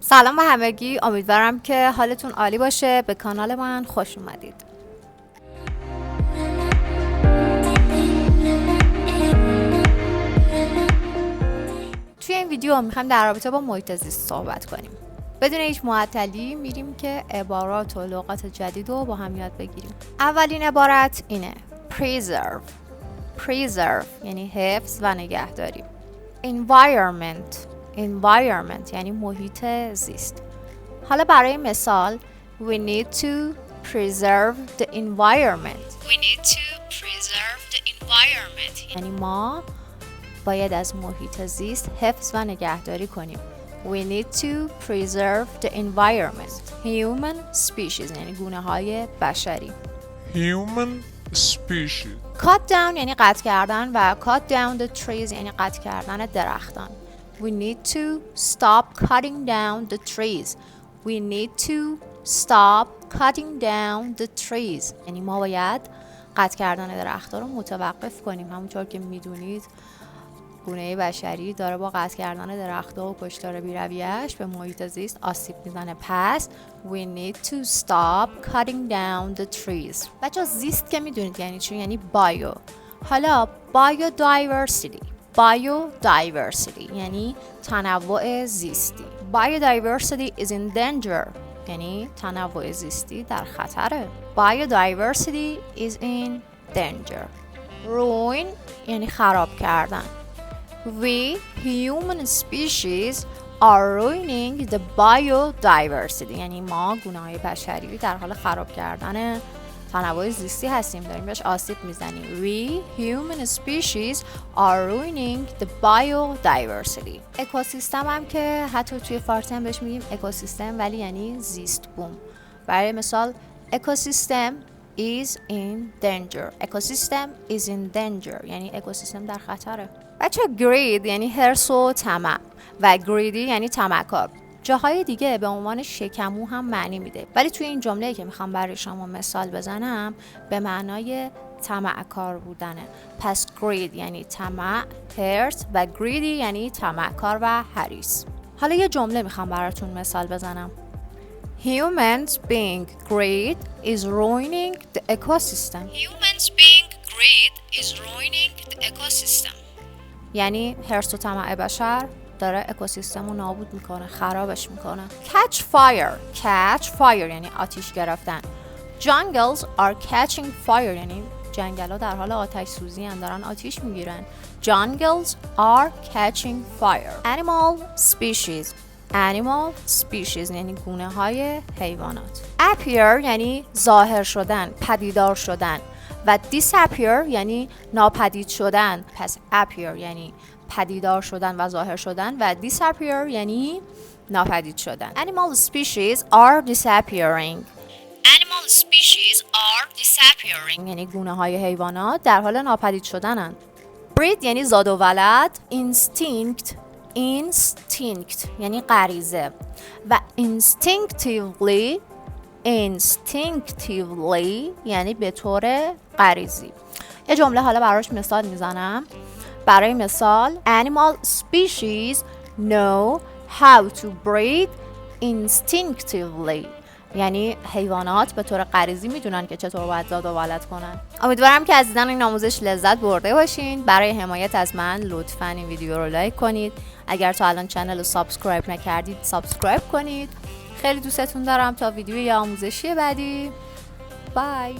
سلام به همگی، امیدوارم که حالتون عالی باشه. به کانال من خوش اومدید. توی این ویدیو میخوایم در رابطه با محیط زیست صحبت کنیم. بدون هیچ معطلی میریم که عبارات و لغات جدید رو با هم یاد بگیریم. اولین عبارت اینه: preserve یعنی حفظ و نگهداری. environment یعنی محیط زیست. حالا برای مثال we need to preserve the environment. یعنی ما باید از محیط زیست حفظ و نگهداری کنیم. We need to preserve the environment. Human species یعنی گونه های بشری. Human species. Cut down yعنی قطع کردن و cut down the trees یعنی قطع کردن درختان. We need to stop cutting down the trees. We need to stop cutting down the trees. یعنی ما باید قطع کردن درختان رو متوقف کنیم. همونطور که میدونید گونه بشری داره با قطع کردن درخت‌ها و کشتار بی‌رویه‌اش به محیط زیست آسیب میزنه. پس we need to stop cutting down the trees. بچه‌ها زیست که میدونید یعنی چی؟ یعنی بایو. حالا biodiversity یعنی تنوع زیستی. Biodiversity is in danger یعنی تنوع زیستی در خطره. Biodiversity is in danger. Ruin یعنی خراب کردن. We human species are ruining the biodiversity. یعنی ما گونه‌های بشری در حال خراب کردن تنوع زیستی هستیم، داریم بهش آسیب میزنیم. We human species are ruining the biodiversity. اکوسیستم هم که حتی توی فارسی هم بهش میگیم اکوسیستم ولی یعنی زیست بوم. برای مثال اکوسیستم is in danger. اکوسیستم is in danger یعنی اکوسیستم در خطره. بچه greed یعنی حرص و طمع و greedy یعنی طمعکار. جاهای دیگه به عنوان شکمو هم معنی میده، ولی توی این جمله که میخوام برای شما مثال بزنم به معنای طمعکار بودنه. پس greed یعنی طمع، حرص و greedy یعنی طمعکار و حریص. حالا یه جمله میخوام براتون مثال بزنم. Humans being greed is ruining the ecosystem. یعنی حرص و طمع بشر داره اکوسیستم رو نابود میکنه، خرابش میکنه. catch fire یعنی آتیش گرفتن. jungles are catching fire یعنی جنگل ها در حال آتش سوزی هستند، دارن آتیش میگیرن. jungles are catching fire. animal species یعنی گونه های حیوانات. appear یعنی ظاهر شدن، پدیدار شدن و disappear یعنی ناپدید شدن. پس appear یعنی پدیدار شدن و ظاهر شدن و disappear یعنی ناپدید شدن. Animal species are disappearing. یعنی گونه های حیوانات در حال ناپدید شدنند. breed یعنی زاد و ولد. instinct یعنی غریزه و instinctively یعنی به طور غریزی. یه جمله حالا براش مثال میزنم. برای مثال animal species know how to breed instinctively یعنی حیوانات به طور غریزی میدونن که چطور باید زاد و ولد کنن. امیدوارم که از دیدن این آموزش لذت برده باشین. برای حمایت از من لطفاً این ویدیو رو لایک کنید. اگر تا الان چنل رو سابسکرایب نکردید سابسکرایب کنید. خیلی دوستتون دارم. تا ویدیوی آموزشی بعدی. بای.